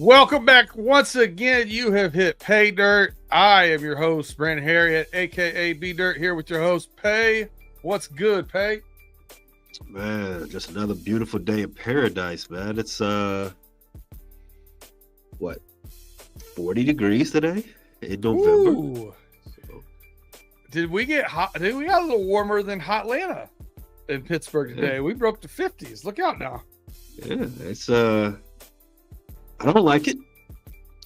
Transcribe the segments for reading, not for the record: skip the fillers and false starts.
Welcome back once again. You have hit PayDirt. I am your host, Brandon Harriet, aka PayDirt, here with your host, Pay. What's good, Pay? Man, just another beautiful day in paradise, man. It's what, 40 degrees today in November. Ooh. So, Did we get hot? Did we got a little warmer than Hotlanta in Pittsburgh today? yeah, We broke the 50s. Look out now. yeah, it's I don't like it.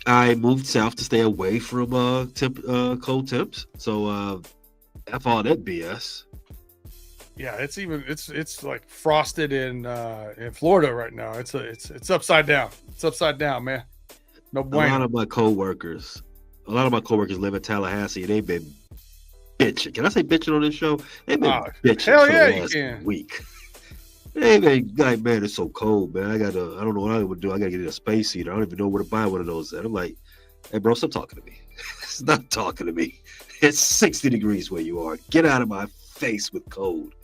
I moved south to stay away from cold temps. So F all that BS. Yeah, it's like frosted in Florida right now. It's upside down. It's upside down, man. No A lot bueno. of my coworkers live in Tallahassee and they've been bitching. Can I say bitching on this show? They've been bitching Hell for yeah, the you last can. week. They been like, man, it's so cold, man. I don't know what I would do. I gotta get a space heater. I don't even know where to buy one of those. And I'm like, hey, bro, stop talking to me. Stop talking to me. It's 60 degrees where you are. Get out of my face with cold.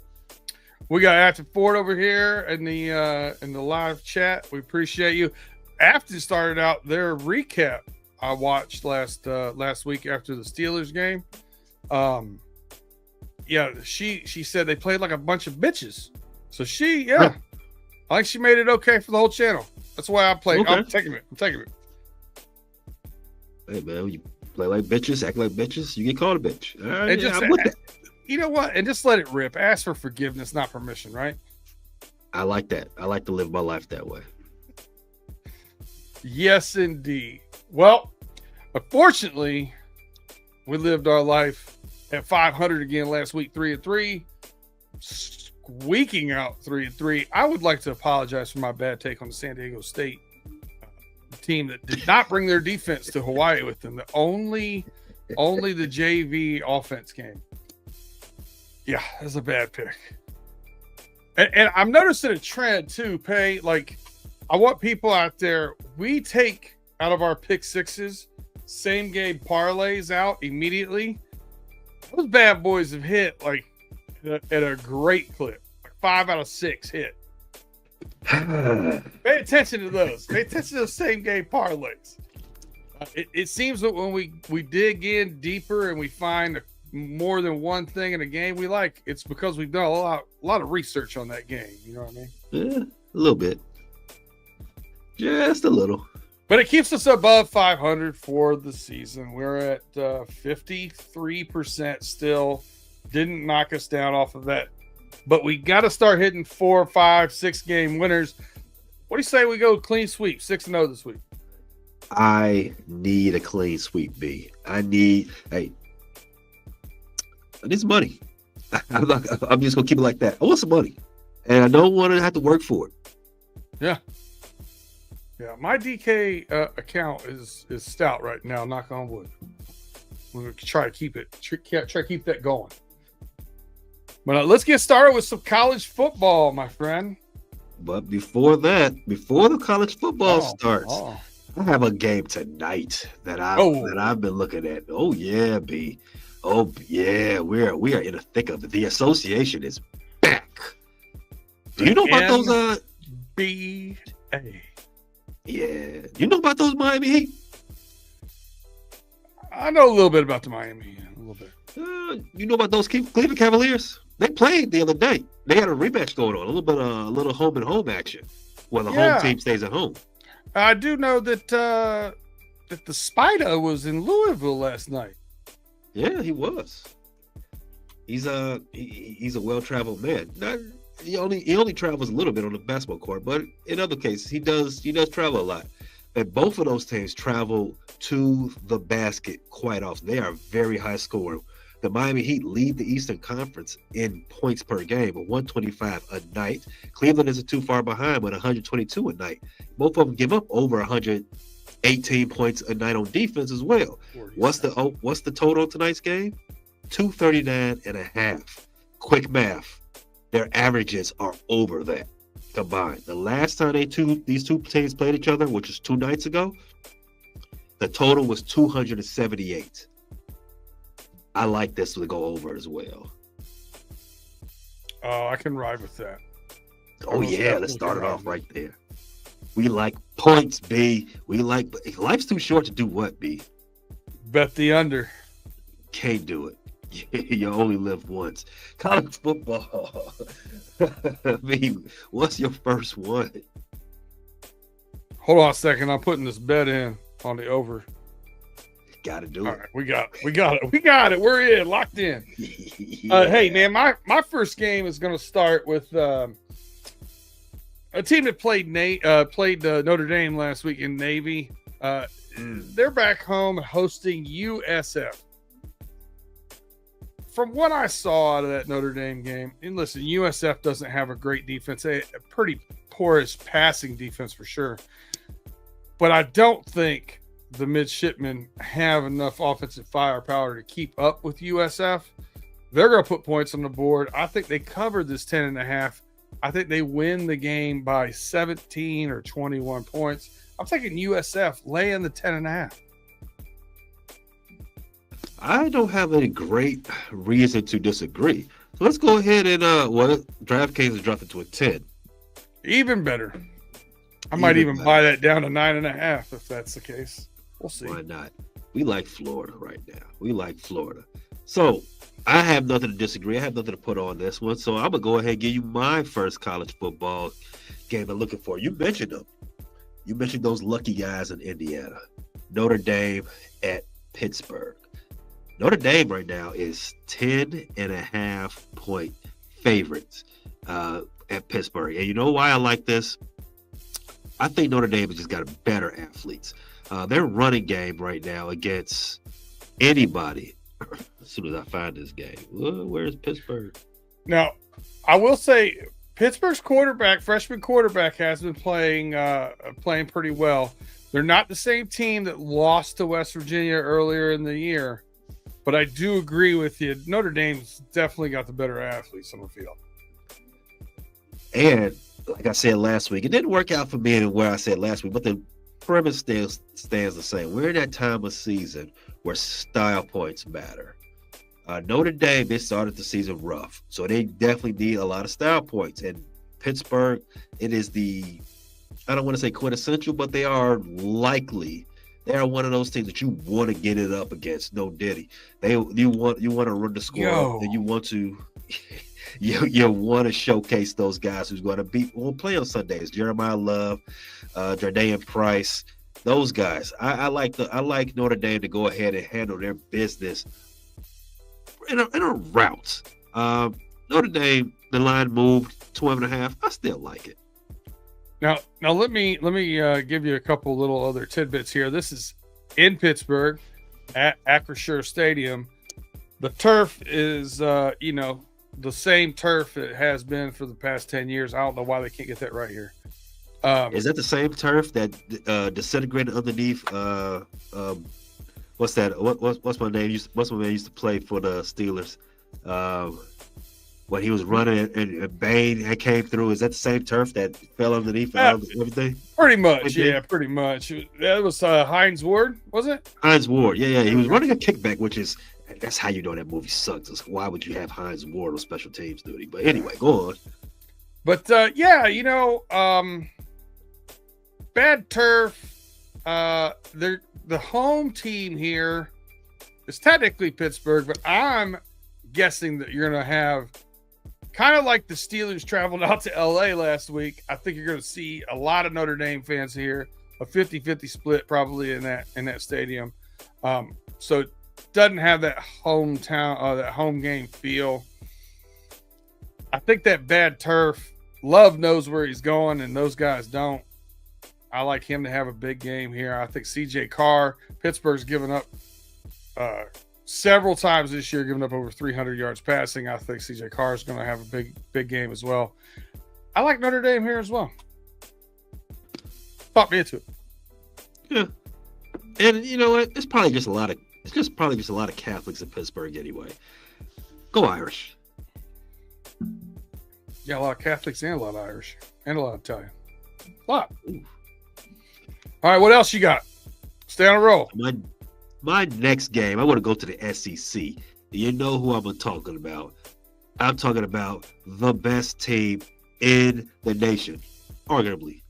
We got After Ford over here in the live chat. We appreciate you. After started out their recap I watched last week after the Steelers game. Yeah, she said they played like a bunch of bitches. So I think she made it okay for the whole channel. That's why I played. Okay. I'm taking it. Hey, man, when you play like bitches, act like bitches, you get called a bitch. And Yeah, I'm with that. you know what? And just let it rip. Ask for forgiveness, not permission, right? I like that. I like to live my life that way. Yes, indeed. Well, unfortunately, we lived our life at 500 again last week, 3-3, squeaking out 3-3. I would like to apologize for my bad take on the San Diego State team that did not bring their defense to Hawaii with them. Only the JV offense came. Yeah, that's a bad pick. And I'm noticing a trend too, Pay. Like, I want people out there, we take out of our pick sixes, same game parlays out immediately. Those bad boys have hit like at a great clip. Like 5 out of 6 hit. Pay attention to those. Pay attention to those same game parlays. It seems that when we dig in deeper and we find more than one thing in a game we like, it's because we've done a lot of research on that game. You know what I mean? Yeah, a little bit. Just a little. But it keeps us above 500 for the season. We're at 53% still. Didn't knock us down off of that. But we got to start hitting 4, 5, 6 game winners. What do you say we go clean sweep, 6-0 this week? I need a clean sweep, B. I need some money. I'm just gonna keep it like that. I want some money, and I don't want to have to work for it. Yeah. My DK account is stout right now. Knock on wood. We're gonna try to keep it. Try to keep that going. But let's get started with some college football, my friend. But before the college football starts, I have a game tonight that I've been looking at. Oh yeah, B. Oh yeah, we are in the thick of it. The association is back. Do you know about those NBA? Yeah. You know about those Miami Heat? I know a little bit about the Miami Heat. A little bit. You know about those Cleveland Cavaliers? They played the other night. They had a rematch going on. A little home and home action, where the home team stays at home. I do know that the Spider was in Louisville last night. Yeah, he was. He's a well-traveled man. He only travels a little bit on the basketball court, but in other cases he does travel a lot. And both of those teams travel to the basket quite often. They are very high scoring. The Miami Heat lead the Eastern Conference in points per game at 125 a night. Cleveland isn't too far behind with 122 a night. Both of them give up over 118 points a night on defense as well. What's the total of tonight's game? 239 and a half. Quick math. Their averages are over that combined. The last time these two teams played each other, which was 2 nights ago, the total was 278. I like this to go over as well. Oh, I can ride with that. Oh yeah, let's start it off right there. We like points, B. We like life's too short to do what, B? Bet the under. Can't do it. You only live once. College football. I mean, what's your first one? Hold on a second. I'm putting this bet in on the over. Got to do All it. right, we got it. We're in, locked in. Yeah. Hey, man, my first game is going to start with a team that played Notre Dame last week in Navy. They're back home hosting USF. From what I saw out of that Notre Dame game, and listen, USF doesn't have a great defense, a pretty porous passing defense for sure. But I don't think the midshipmen have enough offensive firepower to keep up with USF. They're going to put points on the board. I think they covered this 10.5. I think they win the game by 17 or 21 points. I'm taking USF laying the 10.5. I don't have any great reason to disagree. So let's go ahead and DraftKings has dropped it to a 10. Even better. I might even buy that down to 9.5 if that's the case. We'll see. Why not? We like Florida right now. We like Florida. So I have nothing to disagree. I have nothing to put on this one. So I'm gonna go ahead and give you my first college football game I'm looking for. You mentioned them. You mentioned those lucky guys in Indiana. Notre Dame at Pittsburgh. Notre Dame right now is 10.5 point favorites at Pittsburgh. And you know why I like this? I think Notre Dame has just got better athletes. Their running game right now against anybody. As soon as I find this game, where's Pittsburgh? Now, I will say Pittsburgh's freshman quarterback, has been playing pretty well. They're not the same team that lost to West Virginia earlier in the year, but I do agree with you. Notre Dame's definitely got the better athletes on the field. And like I said last week, it didn't work out for me and where I said last week, but the premise stands the same. We're in that time of season where style points matter. Notre Dame, they started the season rough, so they definitely need a lot of style points. And Pittsburgh, it is I don't want to say quintessential, but they are likely. They are one of those teams that you want to get it up against. No diddy. You want to run the score, and you want to you want to showcase those guys who's going to play on Sundays. Jeremiah Love, Jardaean Price, those guys. I like Notre Dame to go ahead and handle their business in a route. Notre Dame, the line moved 12.5. I still like it. Now let me give you a couple little other tidbits here. This is in Pittsburgh at Acrisure Stadium. The turf is the same turf it has been for the past 10 years. I don't know why they can't get that right here. Is that the same turf that disintegrated underneath? What's that? What's my name? What's my man used to play for the Steelers? When he was running and Bain had came through, is that the same turf that fell underneath everything? Pretty much, yeah, pretty much. That was Hines Ward, was it? Hines Ward, yeah. He was running a kickback, that's how you know that movie sucks. Why would you have Hines Ward on special teams duty? But anyway, go on. But bad turf. The home team here is technically Pittsburgh, but I'm guessing that you're going to have kind of like the Steelers traveled out to LA last week. I think you're going to see a lot of Notre Dame fans here, a 50-50 split probably in that stadium. So it doesn't have that that home game feel. I think that bad turf, Love knows where he's going and those guys don't. I like him to have a big game here. I think CJ Carr, Pittsburgh's given up several times this year, giving up over 300 yards passing. I think CJ Carr is going to have a big game as well. I like Notre Dame here as well. Talk me into it. Yeah, and you know what? It's probably just a lot of Catholics in Pittsburgh anyway. Go Irish. Yeah, a lot of Catholics and a lot of Irish and a lot of Italian. A lot. Ooh. All right, what else you got? Stay on a roll. My next game, I want to go to the SEC. You know who I'm talking about. I'm talking about the best team in the nation, arguably.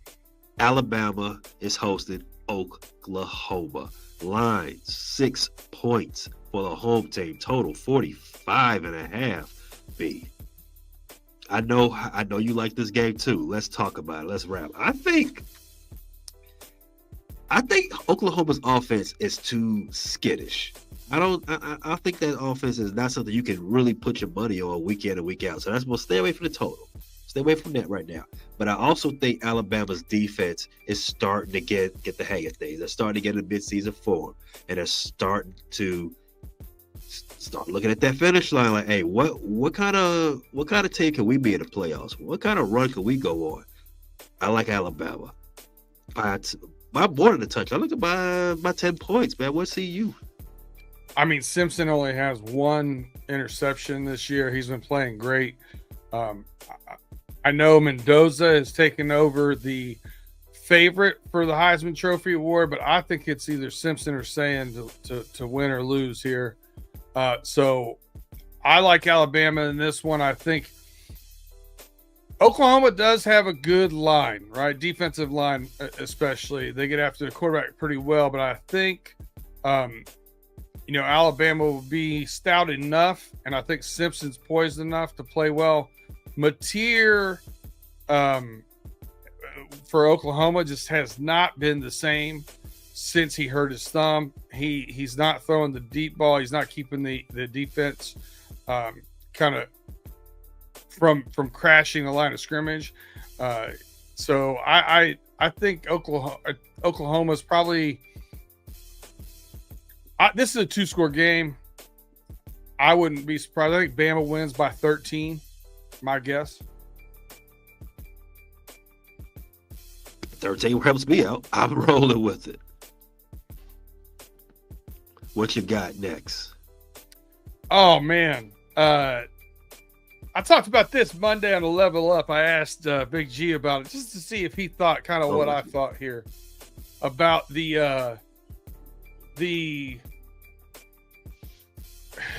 Alabama is hosting Oklahoma. Line 6 points for the home team. Total 45.5. B. I know you like this game too. Let's talk about it. Let's wrap. I think Oklahoma's offense is too skittish. I think that offense is not something you can really put your money on week in and week out. So we'll stay away from the total. Stay away from that right now. But I also think Alabama's defense is starting to get the hang of things. They're starting to get a midseason form, and they're starting to start looking at that finish line like, hey, what kind of team can we be in the playoffs? What kind of run can we go on? I like Alabama. By more than a touch. I look at my 10 points, man. What see you? I mean, Simpson only has one interception this year. He's been playing great. I know Mendoza has taken over the favorite for the Heisman Trophy Award, but I think it's either Simpson or Sand to win or lose here. So I like Alabama in this one. I think Oklahoma does have a good line, right? Defensive line, especially. They get after the quarterback pretty well, but I think, Alabama will be stout enough, and I think Simpson's poised enough to play well. Mateer for Oklahoma just has not been the same since he hurt his thumb. He's not throwing the deep ball. He's not keeping the defense kind of from crashing the line of scrimmage. So I think Oklahoma's probably this is a 2-score game. I wouldn't be surprised. I think Bama wins by 13. My guess. 13 helps me out. I'm rolling with it. What you got next? Oh, man. I talked about this Monday on the Level Up. I asked Big G about it just to see if he thought kind of what I thought here about the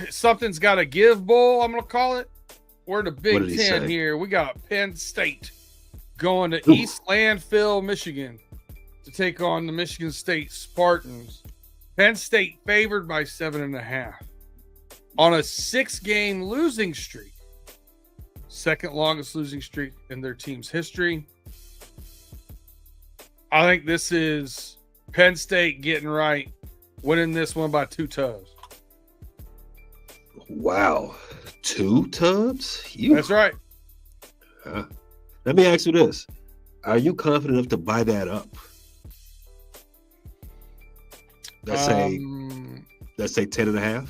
Something's Got to Give Bowl, I'm going to call it. We're the Big Ten here. We got Penn State going to East Landfill, Michigan to take on the Michigan State Spartans. Penn State favored by 7.5 on a 6-game losing streak. Second longest losing streak in their team's history. I think this is Penn State getting right, winning this one by 2 tubs. Wow. 2 tubs? That's right. Let me ask you this. Are you confident enough to buy that up? Let's say 10.5.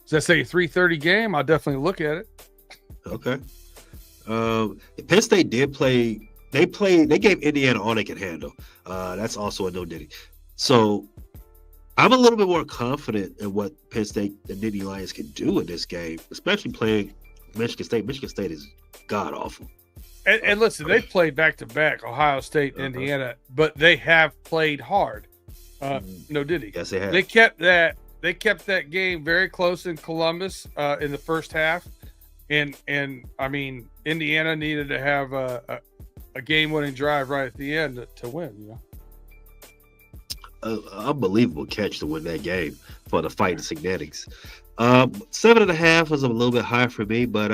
Does that say a 3:30 game? I'll definitely look at it. Okay. Penn State did play. They gave Indiana all they could handle. That's also a no diddy. So I'm a little bit more confident in what Penn State and Nittany Lions can do in this game, especially playing Michigan State. Michigan State is god awful. And listen, they played back to back, Ohio State, and Indiana, but they have played hard. No diddy. Yes, they have. They kept that game very close in Columbus in the first half, and I mean Indiana needed to have a game-winning drive right at the end to win. You know. Unbelievable catch to win that game for the Fighting Signetics. 7.5 was a little bit high for me, but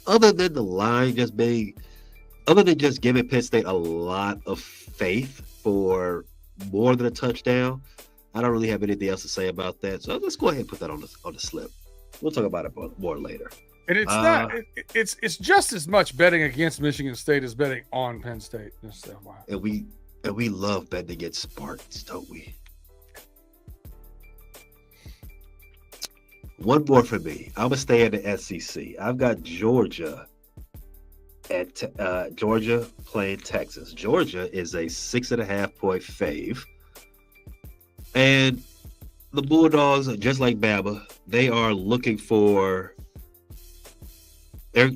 other than the line other than just giving Penn State a lot of faith for more than a touchdown, I don't really have anything else to say about that. So let's go ahead and put that on the slip. We'll talk about it more later. And it's not. It's just as much betting against Michigan State as betting on Penn State. And we love betting against Spartans, don't we? One more for me. I'm gonna stay in the SEC. I've got Georgia Georgia playing Texas. Georgia is a 6.5 point fave, and the Bulldogs, just like Bama, they are looking for. They're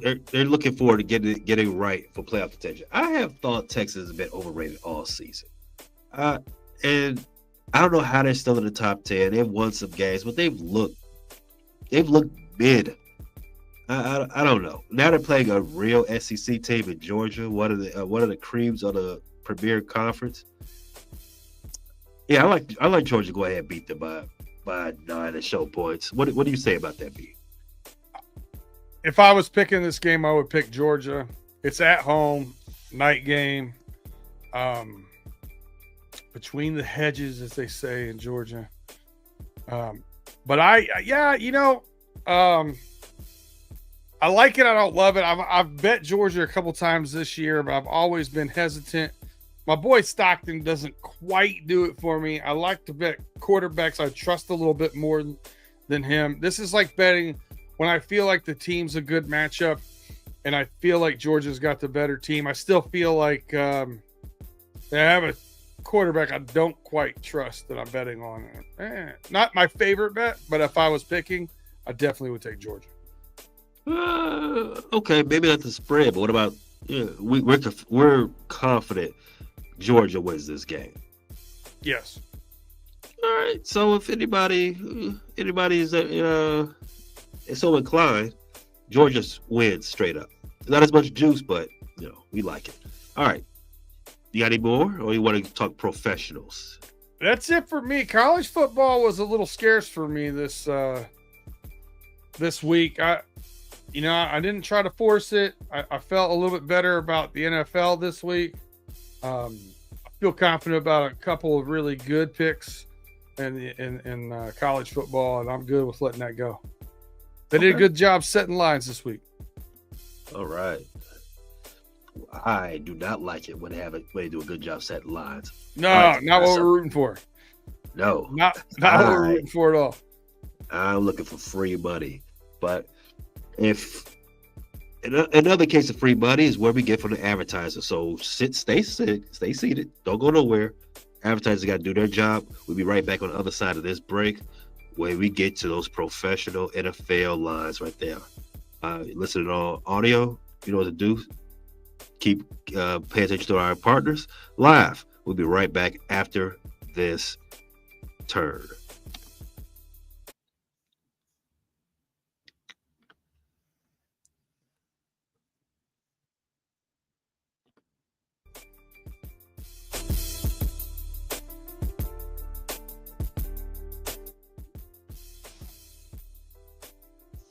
looking forward to getting right for playoff contention. I have thought Texas has been overrated all season, and I don't know how they're still in the top 10. They've won some games, but they've looked mid. I don't know. Now they're playing a real SEC team in Georgia. One of the creams of the premier conference. Yeah, I like Georgia to go ahead and beat them by 9 and show points. What do you say about that, B? If I was picking this game, I would pick Georgia. It's at home, night game. Between the hedges, as they say in Georgia. But I like it. I don't love it. I've bet Georgia a couple times this year, but I've always been hesitant. My boy Stockton doesn't quite do it for me. I like to bet quarterbacks I trust a little bit more than him. This is like betting when I feel like the team's a good matchup and I feel like Georgia's got the better team. I still feel like they have a quarterback I don't quite trust that I'm betting on. Not my favorite bet, but if I was picking, I definitely would take Georgia. Okay, maybe not the spread, but what about we're confident Georgia wins this game. Yes. All right. So if anybody is so inclined, Georgia wins straight up. Not as much juice, but we like it. All right. You got any more, or you want to talk professionals? That's it for me. College football was a little scarce for me this week. I didn't try to force it. I felt a little bit better about the NFL this week. I feel confident about a couple of really good picks in college football, and I'm good with letting that go. They did a good job setting lines this week. All right. I do not like it when they do a good job setting lines. No, not what we're rooting for. No. Not what we're rooting for at all. I'm looking for free money. But if another case of free money is where we get from the advertiser. So stay seated. Don't go nowhere. Advertisers got to do their job. We'll be right back on the other side of this break where we get to those professional NFL lines right there. Listen on audio. You know what to do. Keep pay attention to our partners. Live. We'll be right back after this turn.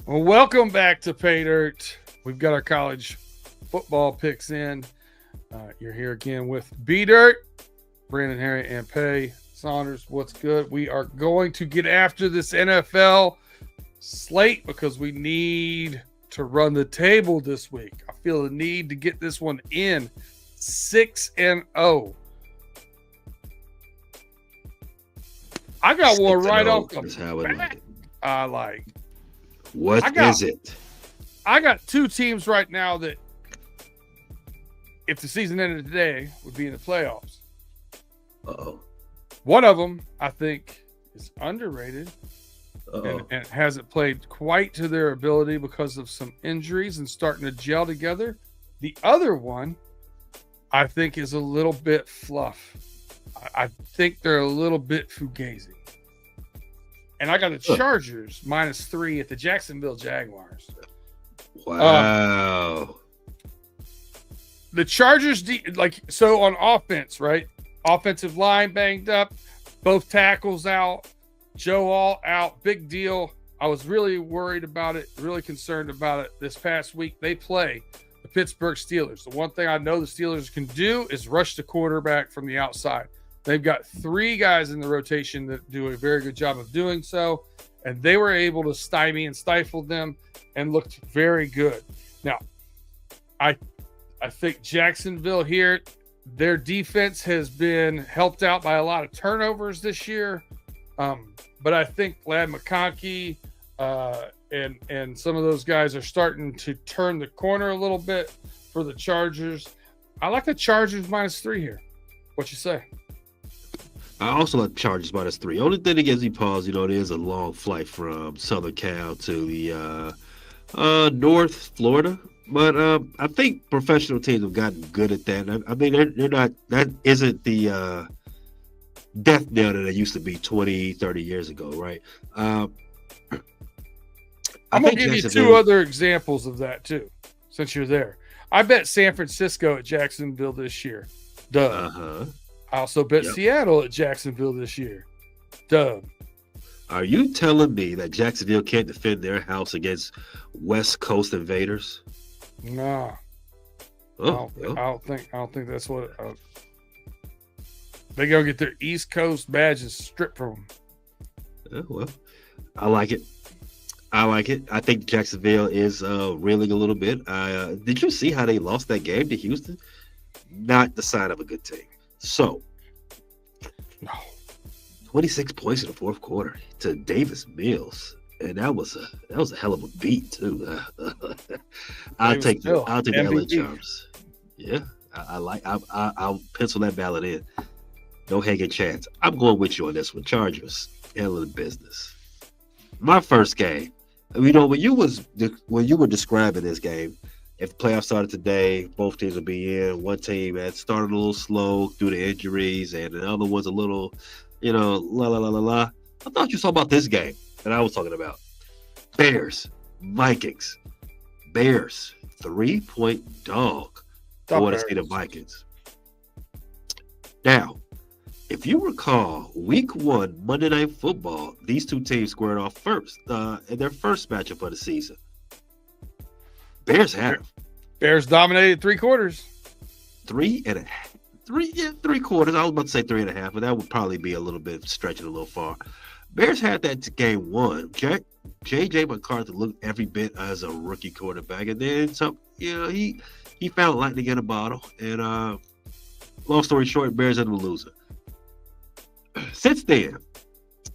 Well, welcome back to PayDirt. We've got our college football picks in. You're here again with PayDirt, Brandon, Harry, and Pay Saunders. What's good? We are going to get after this NFL slate because we need to run the table this week. I feel the need to get this one in 6-0. I got one right off the bat. I like. What is it? I got two teams right now that, if the season ended today, would be in the playoffs. Uh-oh. One of them, I think, is underrated and hasn't played quite to their ability because of some injuries and starting to gel together. The other one, I think, is a little bit fluff. I think they're a little bit fugazi. And I got the Chargers -3 at the Jacksonville Jaguars. Wow. The Chargers, so on offense, right? Offensive line banged up, both tackles out, Joe All out, big deal. I was really worried about it, really concerned about it this past week. They play the Pittsburgh Steelers. The one thing I know the Steelers can do is rush the quarterback from the outside. They've got 3 guys in the rotation that do a very good job of doing so, and they were able to stymie and stifle them and looked very good. Now, I think Jacksonville here, their defense has been helped out by a lot of turnovers this year, but I think Lad McConkey and some of those guys are starting to turn the corner a little bit for the Chargers. I like the Chargers -3 here. What you say? I also like Chargers -3. Only thing that gives me pause, it is a long flight from Southern Cal to the North Florida. But I think professional teams have gotten good at that. I mean, they're not. That isn't the death knell that it used to be 20, 30 years ago, right? I'm going to give you 2 other examples of that, too, since you're there. I bet San Francisco at Jacksonville this year. Dub. Uh-huh. I also bet Yep. Seattle at Jacksonville this year. Dub. Are you telling me that Jacksonville can't defend their house against West Coast invaders? Nah. Oh, well, I don't think that's what. They go get their East Coast badges stripped from them. well, I like it. I like it. I think Jacksonville is reeling a little bit. Did you see how they lost that game to Houston? Not the sign of a good team. So, No. 26 points in the fourth quarter to Davis Mills, and that was a hell of a beat too. I'll take the LA MVP. Charms. Yeah, I'll pencil that ballot in. No hanging chance. I'm going with you on this one. Chargers handling business. My first game. When you were describing this game, if the playoffs started today, both teams would be in. One team had started a little slow due to injuries, and the other one's a little, la la la la la. I thought you saw about this game that I was talking about. Bears, Vikings. Bears, 3-point dog. Want to see the Vikings. Now, if you recall, Week 1 Monday Night Football, these two teams squared off first in their first matchup of the season. Bears had them. Bears dominated 3 quarters. 3.5. 3 quarters. I was about to say 3.5, but that would probably be a little bit stretching a little far. Bears had that game won. J.J. McCarthy looked every bit as a rookie quarterback, and then he found lightning in a bottle. And long story short, Bears ended up losing. Since then,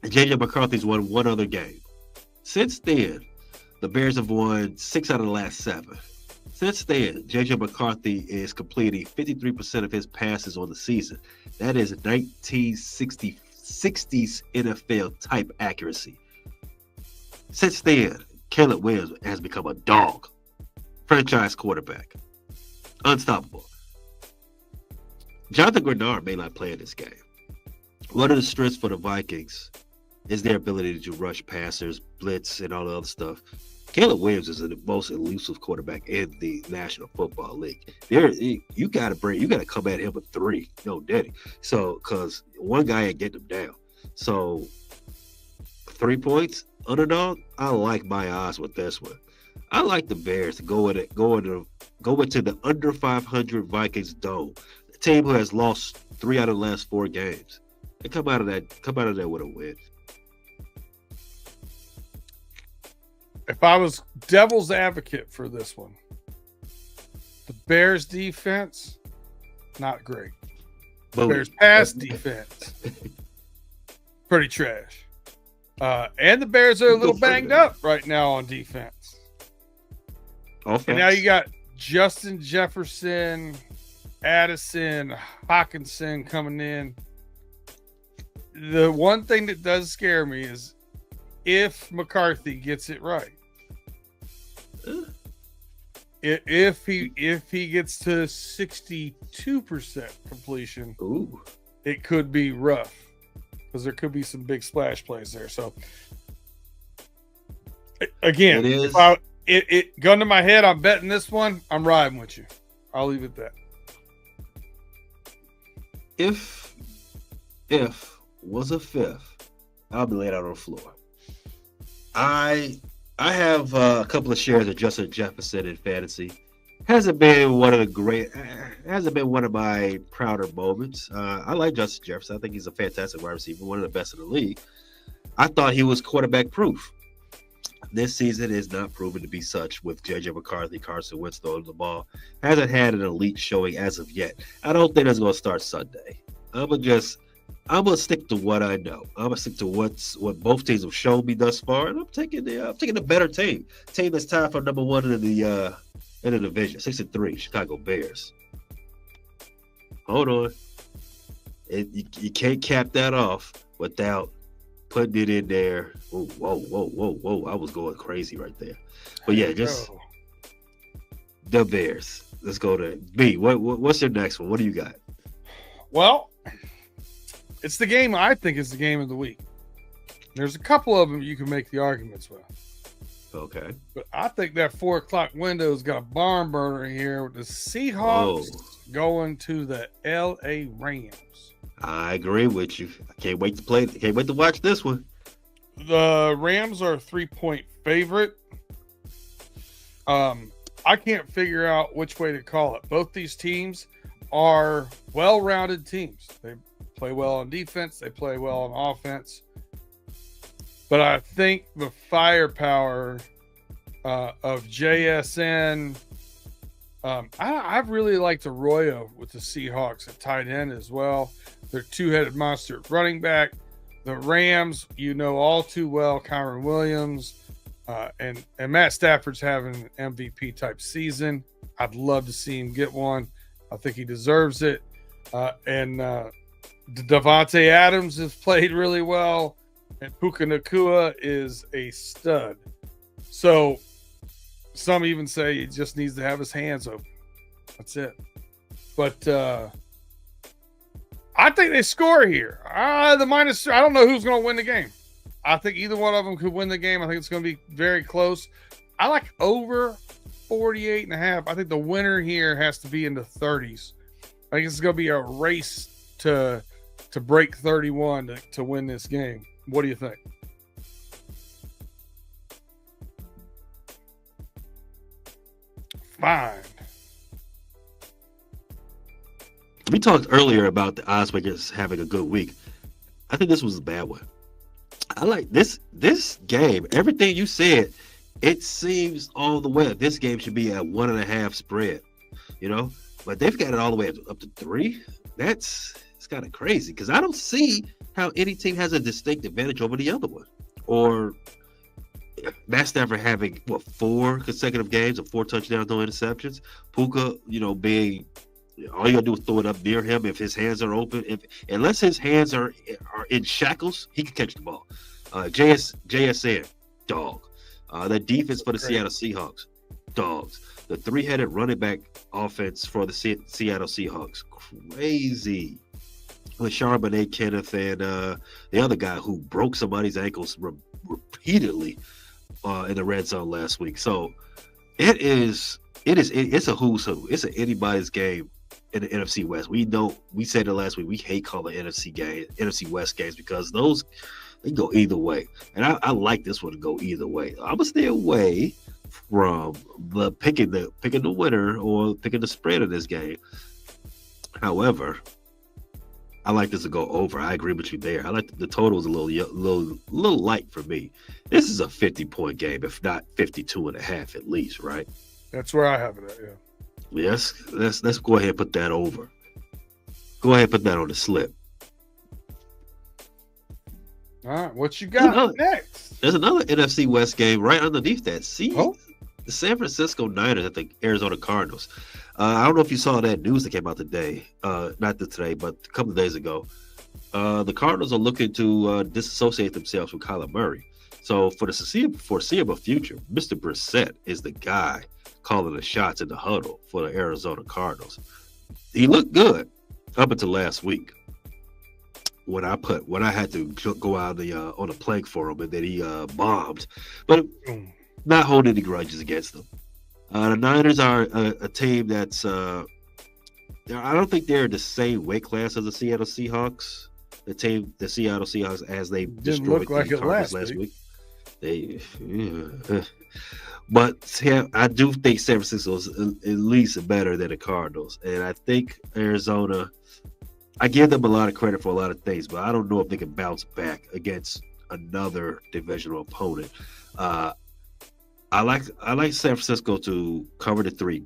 J.J. McCarthy's won one other game. Since then, the Bears have won 6 out of the last 7. Since then, J.J. McCarthy is completing 53% of his passes on the season. That is 1960s NFL type accuracy. Since then, Caleb Williams has become a dog. Franchise quarterback. Unstoppable. Jonathan Grenard may not play in this game. One of the strengths for the Vikings is their ability to rush passers, blitz, and all the other stuff. Caleb Williams is the most elusive quarterback in the National Football League. You got to come at him with 3, no daddy. So, because one guy ain't getting him down. So, 3 points, underdog. I like my odds with this one. I like the Bears to go into the under 500 Vikings dome. The team who has lost 3 out of the last 4 games. They come out of there with a win. If I was devil's advocate for this one, the Bears defense, not great. Bears pass defense, pretty trash. And the Bears are a little banged up right now on defense. Offense. And now you got Justin Jefferson, Addison, Hawkinson coming in. The one thing that does scare me is if McCarthy gets it right. If he gets to 62% completion, it could be rough because there could be some big splash plays there. So again, it gun to my head, I'm betting this one. I'm riding with you. I'll leave it at that. If was a fifth, I'll be laid out on the floor. I have a couple of shares of Justin Jefferson in fantasy. Hasn't been one of my prouder moments. I like Justin Jefferson. I think he's a fantastic wide receiver, one of the best in the league. I thought he was quarterback proof. This season is not proven to be such with J.J. McCarthy, Carson Wentz throwing the ball. Hasn't had an elite showing as of yet. I don't think that's going to start Sunday. I'm gonna stick to what I know. I'm gonna stick to what both teams have shown me thus far, and I'm taking the better team that's tied for number 1 in the division, 6-3, Chicago Bears. Hold on, you can't cap that off without putting it in there. Ooh, whoa! I was going crazy right there, but yeah, just the Bears. Let's go to B. What's your next one? What do you got? Well, it's the game I think is the game of the week. There's a couple of them you can make the arguments with. Okay. But I think that 4 o'clock window's got a barn burner here with the Seahawks going to the LA Rams. I agree with you. I can't wait to play. Can't wait to watch this one. The Rams are a 3-point favorite. I can't figure out which way to call it. Both these teams are well-rounded teams. They play well on defense. They play well on offense. But I think the firepower of JSN. I really liked Arroyo with the Seahawks at tight end as well. They're two-headed monster at running back. The Rams, you know all too well, Kyron Williams, and Matt Stafford's having an MVP type season. I'd love to see him get one. I think he deserves it. And Devontae Adams has played really well, and Puka Nacua is a stud. So some even say he just needs to have his hands open. That's it. But I think they score here. I don't know who's going to win the game. I think either one of them could win the game. I think it's going to be very close. I like over 48.5. I think the winner here has to be in the 30s. I think it's going to be a race to break 31 to win this game. What do you think? Fine. We talked earlier about the odds makers having a good week. I think this was a bad one. I like this game. Everything you said, it seems all the way. This game should be at 1.5 spread, but they've got it all the way up to 3. It's kind of crazy because I don't see how any team has a distinct advantage over the other one. Or Matt Stafford having 4 consecutive games of 4 touchdowns, no interceptions. Puka, being all you gotta do is throw it up near him if his hands are open. Unless his hands are in shackles, he can catch the ball. JSN, dog. The defense for the Seattle Seahawks, dogs. The 3-headed running back offense for the Seattle Seahawks, crazy. With Charbonnet, Kenneth, and the other guy who broke somebody's ankles repeatedly in the red zone last week. So it's a who's who. It's an anybody's game in the NFC West. We said it last week. We hate calling NFC West games because they go either way. And I like this one to go either way. I'm gonna stay away from the picking the winner or picking the spread of this game. However, I like this to go over. I agree with you there. I like the total is a little light for me. This is a 50-point game, if not 52.5 at least, right? That's where I have it at, yeah. Yes, let's go ahead and put that over. Go ahead and put that on the slip. All right, what you got next? There's another NFC West game right underneath that. The San Francisco Niners at the Arizona Cardinals. I don't know if you saw that news that came out today. Not today, but a couple of days ago. The Cardinals are looking to disassociate themselves from Kyler Murray. So for the foreseeable future, Mr. Brissett is the guy calling the shots in the huddle for the Arizona Cardinals. He looked good up until last week when I had to go out on a plank for him, and then he bombed. But not holding any grudges against them. The Niners are a team that's I don't think they're the same weight class as the Seattle Seahawks. The Seattle Seahawks, as they destroyed the Cardinals last week. But I do think San Francisco is at least better than the Cardinals, and I think Arizona. I give them a lot of credit for a lot of things, but I don't know if they can bounce back against another divisional opponent. I like San Francisco to cover the 3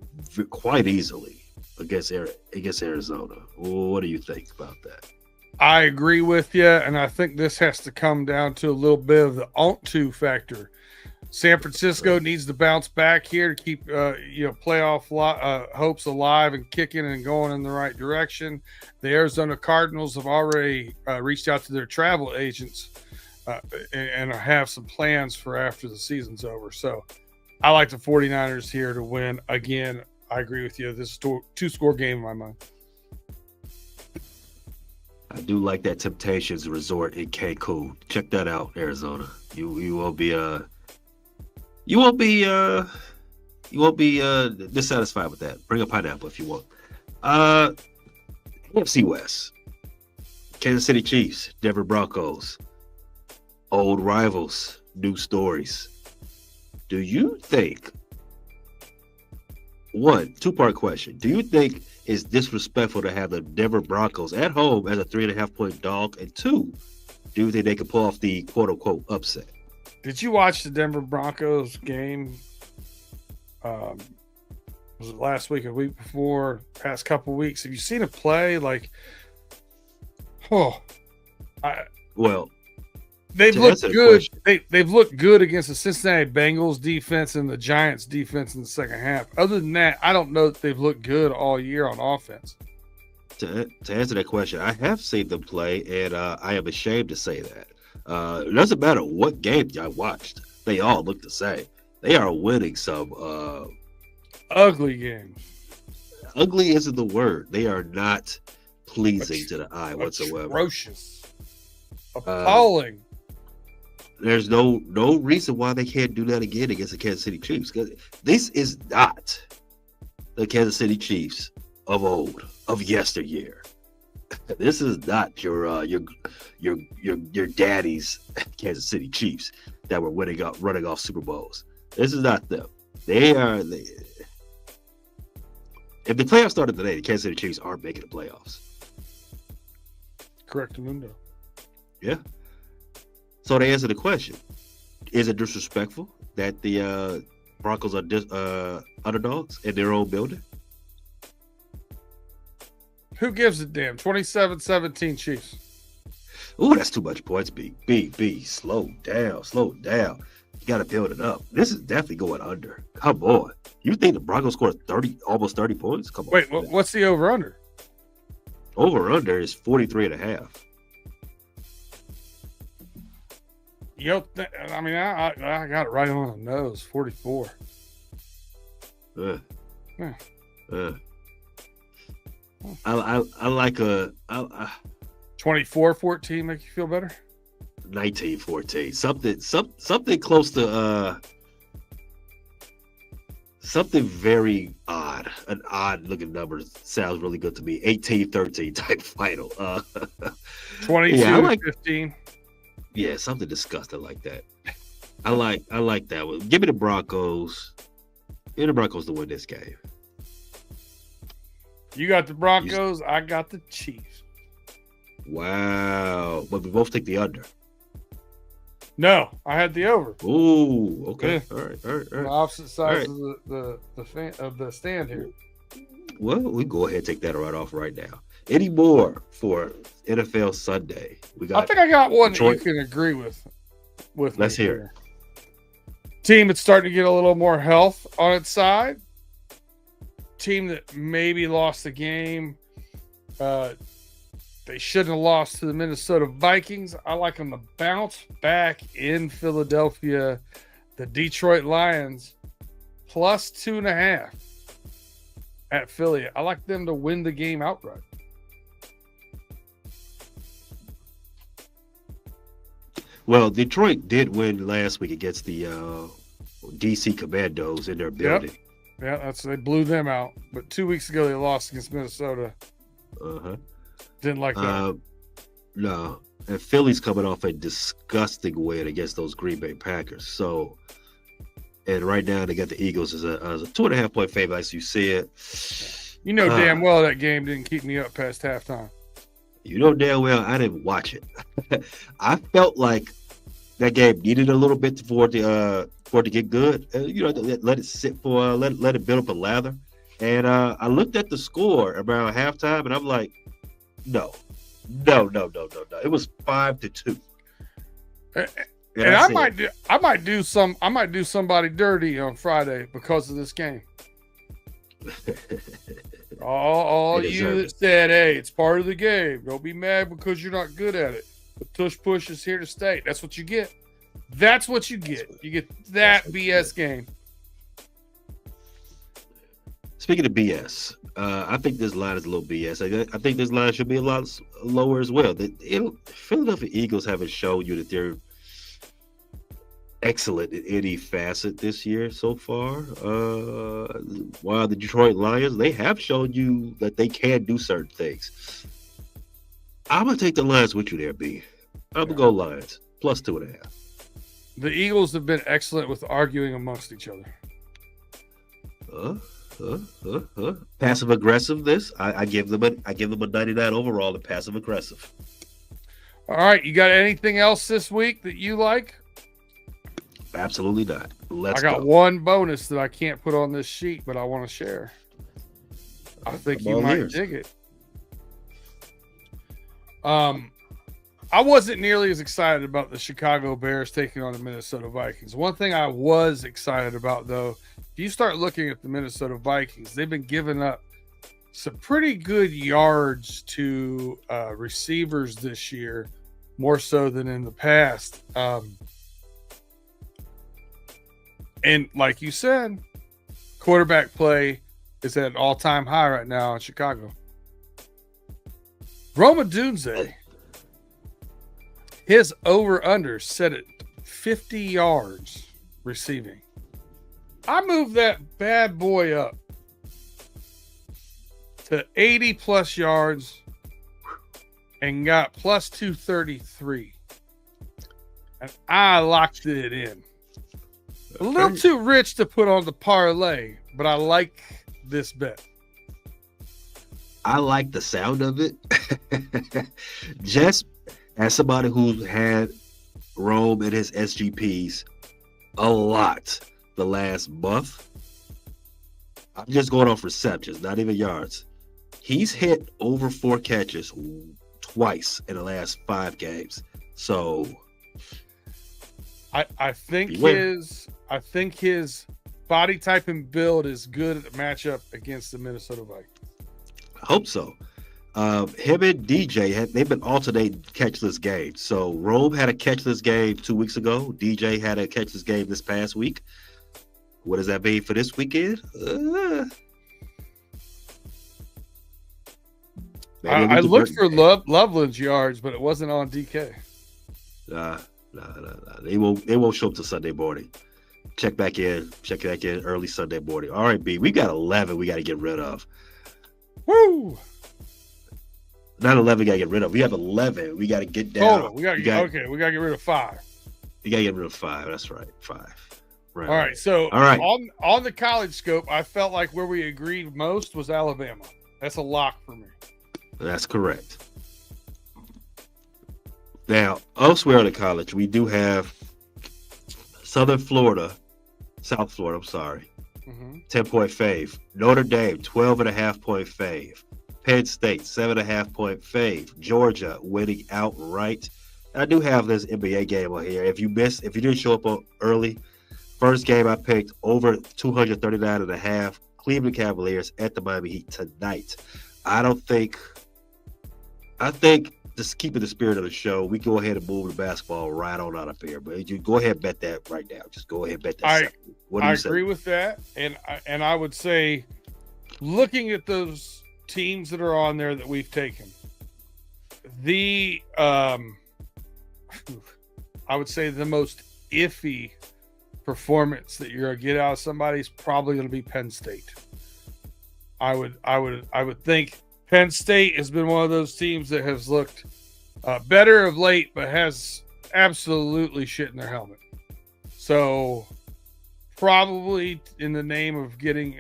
quite easily against Arizona. What do you think about that? I agree with you, and I think this has to come down to a little bit of the onto factor. San Francisco needs to bounce back here to keep playoff hopes alive and kicking and going in the right direction. The Arizona Cardinals have already reached out to their travel agents and have some plans for after the season's over. So I like the 49ers here to win. Again, I agree with you. This is a 2-score game in my mind. I do like that Temptations Resort in Cancun. Check that out, Arizona. You won't be dissatisfied with that. Bring a pineapple if you want. Uh, NFC West. Kansas City Chiefs, Denver Broncos. Old rivals, new stories. Do you think, one, two-part question. Do you think it's disrespectful to have the Denver Broncos at home as a 3.5-point dog? And two, do you think they could pull off the quote-unquote upset? Did you watch the Denver Broncos game? Was it last week, a week before, past couple weeks? Have you seen a play like? Well, they've looked good. They've looked good against the Cincinnati Bengals defense and the Giants defense in the second half. Other than that, I don't know that they've looked good all year on offense. To answer that question, I have seen them play, and I am ashamed to say that. It doesn't matter what game I watched; they all look the same. They are winning some ugly games. Ugly isn't the word. They are not pleasing to the eye whatsoever. Atrocious, appalling. There's no reason why they can't do that again against the Kansas City Chiefs. This is not the Kansas City Chiefs of old, of yesteryear. This is not your daddy's Kansas City Chiefs that were running off Super Bowls. This is not them. If the playoffs started today, the Kansas City Chiefs aren't making the playoffs. Correct, Mundo. Yeah. So to answer the question, is it disrespectful that the Broncos are underdogs in their own building? Who gives a damn? 27-17 Chiefs. Ooh, that's too much points. B. Slow down. You got to build it up. This is definitely going under. Come on. You think the Broncos scored almost 30 points? Come on. Wait, what's the over-under? Over-under is 43.5. I got it right on the nose. 44. I like a 24-14 make you feel better? 19-14. Something close to something very odd. An odd looking number sounds really good to me. 18-13 type final. 22-15. Yeah, something disgusting like that. I like that one. Give me the Broncos. Give me the Broncos to win this game. You got the Broncos. I got the Chiefs. Wow. But we both take the under. No, I had the over. Ooh, okay. Yeah. All right. The opposite sides of the stand here. Well, we go ahead and take that right off right now. Any more for NFL Sunday? I think I got one Detroit that you can agree with. Let's hear it. Team that's starting to get a little more health on its side. Team that maybe lost the game. They shouldn't have lost to the Minnesota Vikings. I like them to bounce back in Philadelphia. The Detroit Lions plus 2.5 at Philly. I like them to win the game outright. Well, Detroit did win last week against the DC Commandos in their building. Yep. Yeah, they blew them out. But 2 weeks ago they lost against Minnesota. Didn't like that. No. And Philly's coming off a disgusting win against those Green Bay Packers. So, and right now they got the Eagles as a 2.5-point favorite, as you said. You know damn well that game didn't keep me up past halftime. You know damn well I didn't watch it. I felt like that game needed a little bit for it to get good. Let it sit for let it build up a lather. And I looked at the score around halftime, and I'm like, no. It was 5-2. And I might do somebody dirty on Friday because of this game. All you that said, hey, it's part of the game. Don't be mad because you're not good at it. But tush push is here to stay. That's what you get. That's what you get. You get that BS game. Speaking of BS, I think this line is a little BS. I think this line should be a lot lower as well. The Philadelphia Eagles haven't shown you that excellent in any facet this year so far. While the Detroit Lions, they have shown you that they can do certain things. I'm gonna take the Lions with you there, B. I'm gonna go Lions plus 2.5. The Eagles have been excellent with arguing amongst each other. Passive aggressiveness. I give them a 99 overall in passive aggressive. All right, you got anything else this week that you like? Absolutely not. I got one bonus that I can't put on this sheet, but I want to share. I think you might dig it. I wasn't nearly as excited about the Chicago Bears taking on the Minnesota Vikings. One thing I was excited about, though, if you start looking at the Minnesota Vikings, they've been giving up some pretty good yards to receivers this year, more so than in the past. And like you said, quarterback play is at an all-time high right now in Chicago. Roma Dunze, his over-under set at 50 yards receiving. I moved that bad boy up to 80-plus yards and got plus 233. And I locked it in. A little too rich to put on the parlay, but I like this bet. I like the sound of it. Just as somebody who's had Rome and his SGPs a lot the last month, I'm just going off receptions, not even yards. He's hit over 4 catches twice in the last 5 games. So I think his body type and build is good at the matchup against the Minnesota Vikings. I hope so. Him and DJ they've been alternating catchless games. So Rome had a catchless game 2 weeks ago. DJ had a catchless game this past week. What does that mean for this weekend? I looked for Loveland's yards, but it wasn't on DK. Nah. They won't show up till Sunday morning. Check back in early Sunday morning. All right, B. We got 11 we got to get rid of. Woo! Not 11 we got to get rid of. We have 11 we got to get down. Total. We got to get rid of 5. You got to get rid of 5. That's right. 5. Right. All right. So all right. On the college scope, I felt like where we agreed most was Alabama. That's a lock for me. That's correct. Now, elsewhere in the college, we do have South Florida, I'm sorry, 10-point fave. Notre Dame, 12.5-point fave. Penn State, 7.5-point fave. Georgia winning outright. I do have this NBA game on here. If you didn't show up early, first game I picked over 239.5. Cleveland Cavaliers at the Miami Heat tonight. I think just keeping the spirit of the show, we go ahead and move the basketball right on out of here. But you go ahead and bet that right now. Just go ahead and bet that. I agree with that, and I would say, looking at those teams that are on there that we've taken, I would say the most iffy performance that you're gonna get out of somebody is probably going to be Penn State. I would think Penn State has been one of those teams that has looked better of late, but has absolutely shit in their helmet. So probably in the name of getting,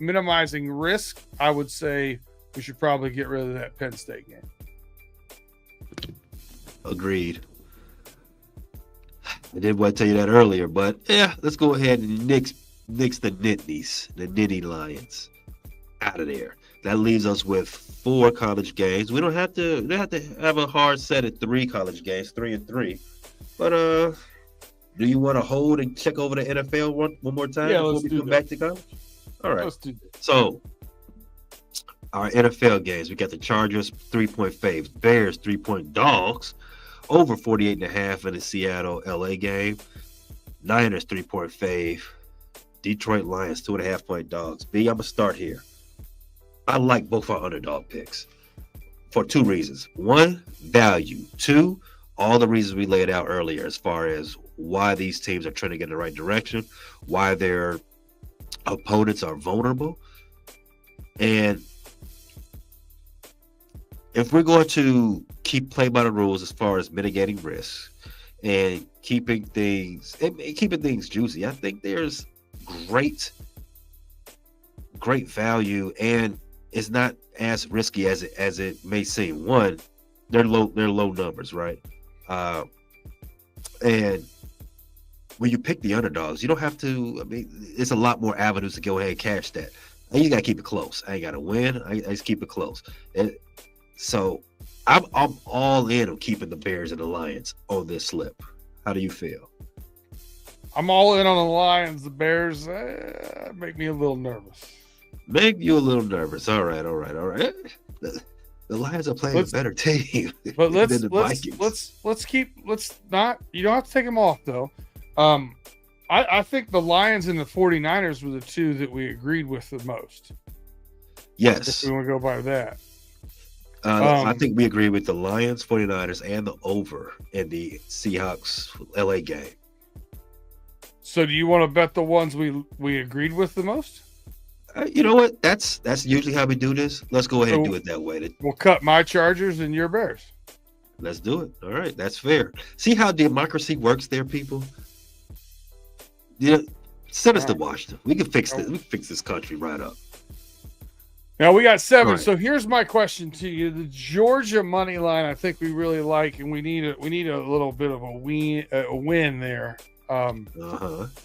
minimizing risk, I would say we should probably get rid of that Penn State game. Agreed. I did want to tell you that earlier, but yeah, let's go ahead and nix the Nittany Lions out of there. That leaves us with 4 college games. We don't have to have a hard set at 3 college games, 3 and 3. But do you want to hold and check over the NFL one more time before we come back to college? All right. Let's do that. So our NFL games, we got the Chargers 3-point faves, Bears 3-point dogs, over 48.5 in the Seattle LA game. Niners 3-point fave, Detroit Lions 2.5-point dogs. B, I'm gonna start here. I like both our underdog picks for 2 reasons. 1, value. 2, all the reasons we laid out earlier as far as why these teams are trending in the right direction, why their opponents are vulnerable. And if we're going to keep playing by the rules as far as mitigating risks and keeping things juicy, I think there's great value, and it's not as risky as it may seem. One, they're low numbers, right? And when you pick the underdogs, you don't have to. I mean, it's a lot more avenues to go ahead and cash that. And you got to keep it close. I ain't got to win. I just keep it close. And so I'm all in on keeping the Bears and the Lions on this slip. How do you feel? I'm all in on the Lions. The Bears make me a little nervous. Make you a little nervous. All right. The Lions are playing a better team. But let's than the Vikings. let's not. You don't have to take them off though. I think the Lions and the 49ers were the two that we agreed with the most. Yes. If we want to go by that. I think we agree with the Lions, 49ers, and the over in the Seahawks LA game. So do you want to bet the ones we agreed with the most? You know what? That's usually how we do this. Let's go ahead and do it that way. We'll cut my Chargers and your Bears. Let's do it. All right. That's fair. See how democracy works there, people? Yeah. Send us to Washington. We can fix this. We can fix this country right up. Now we got 7. Right. So here's my question to you: the Georgia money line, I think we really like, and we need a little bit of a win there.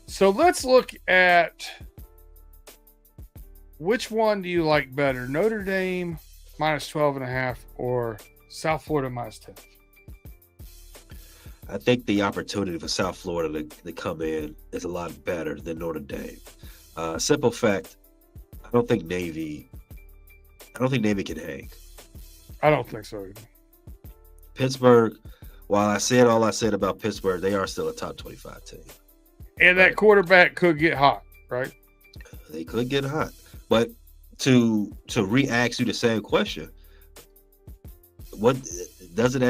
So let's look at which one do you like better: Notre Dame minus 12.5 or South Florida minus 10? I think the opportunity for South Florida to come in is a lot better than Notre Dame. Simple fact: I don't think Navy can hang. I don't think so either. Pittsburgh, while I said all I said about Pittsburgh, they are still a top 25 team. And that quarterback could get hot, right? They could get hot. But to re-ask you the same question, what doesn't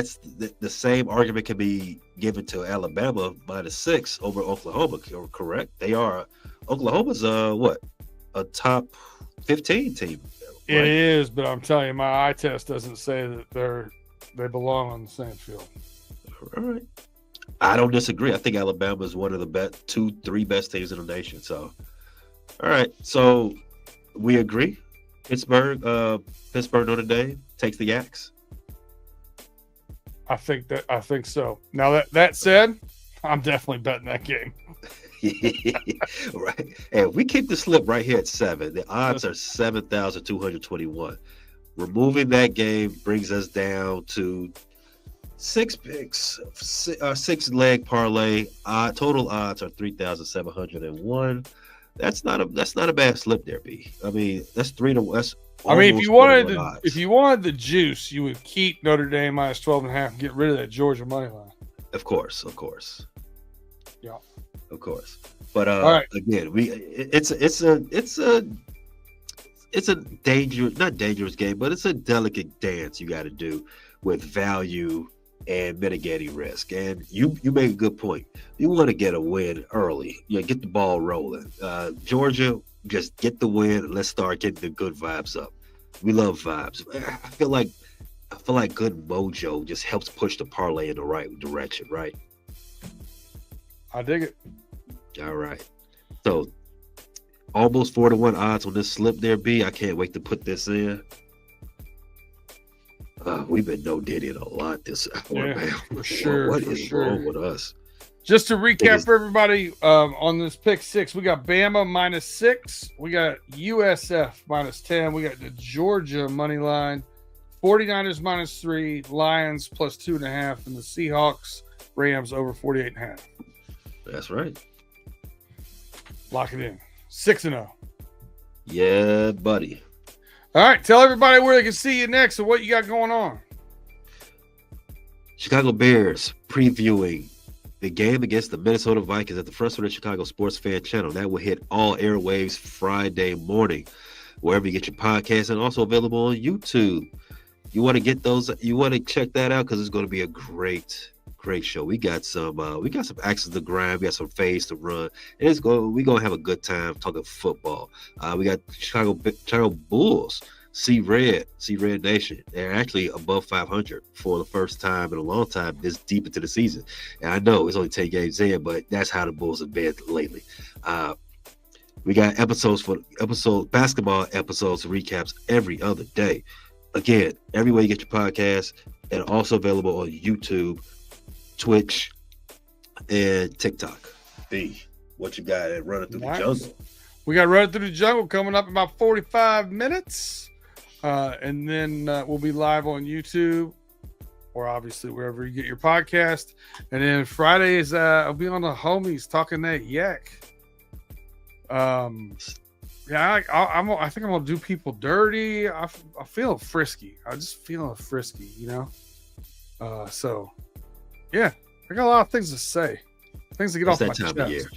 the same argument can be given to Alabama minus 6 over Oklahoma, correct? They are Oklahoma's a top 15 team. Right? It is, but I'm telling you, my eye test doesn't say that they belong on the same field. All right. I don't disagree. I think Alabama is one of the best 2-3 best teams in the nation. So, all right. So we agree. Pittsburgh, Notre Dame takes the Yaks. I think so. Now that said, I'm definitely betting that game. Right. And we keep the slip right here at 7. The odds are 7,221. Removing that game brings us down to 6 picks, 6-leg parlay. Total odds are 3,701. That's not a bad slip there, B. I mean, that's 3 to 1. That's if you wanted the juice, you would keep Notre Dame minus 12.5 and get rid of that Georgia money line. Of course. Yeah. Of course. But right. Again, it's a not dangerous game, but it's a delicate dance you got to do with value and mitigating risk. And you make a good point. You want to get a win early. Get the ball rolling. Georgia, just get the win and let's start getting the good vibes up. We love vibes. I feel like good mojo just helps push the parlay in the right direction, right? I dig it. All right. So almost 4-1 odds on this slip there, B. I can't wait to put this in. We've been no diddying a lot this hour, man. For sure. What is wrong with us? Just to recap for everybody, on this pick 6, we got Bama minus 6. We got USF minus 10. We got the Georgia money line, 49ers minus 3, Lions plus 2.5, and the Seahawks, Rams over 48.5. That's right. Lock it in. 6-0. Yeah, buddy. All right. Tell everybody where they can see you next and what you got going on. Chicago Bears previewing the game against the Minnesota Vikings at the Front Row Chicago Sports Fan channel. That will hit all airwaves Friday morning, wherever you get your podcasts, and also available on YouTube. You want to get those. You want to check that out because it's going to be a great show. We got some axes to grind. We got some fades to run. And we're gonna have a good time talking football. We got Chicago Bulls. See Red Nation. They're actually above 500 for the first time in a long time this deep into the season. And I know it's only 10 games in, but that's how the Bulls have been lately. We got basketball episodes, recaps every other day. Again, everywhere you get your podcast, and also available on YouTube, Twitch, and TikTok. B, what you got at Running Through the Jungle? We got Running Through the Jungle coming up in about 45 minutes. And then we'll be live on YouTube or obviously wherever you get your podcast. And then Fridays, I'll be on the homies talking that yak. I think I'm going to do people dirty. I feel frisky. I just feel frisky, you know? So, yeah, I got a lot of things to say. Things to get off my chest. Of year.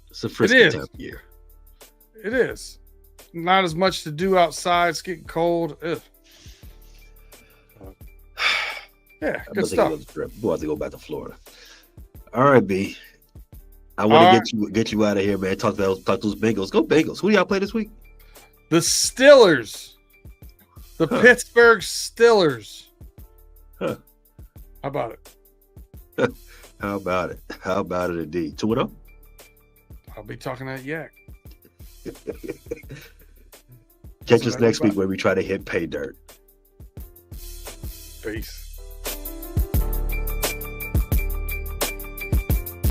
It's a frisky time of year. It is. Not as much to do outside. It's getting cold. Ugh. Yeah, good stuff. We'll have to go back to Florida. All right, B. I want to get you out of here, man. Talk those Bengals. Go Bengals. Who do y'all play this week? The Steelers. The Pittsburgh Steelers. Huh. How about it? How about it? How about it indeed? 2-0? I'll be talking that yak. Catch us next week where we try to hit PayDirt. Peace.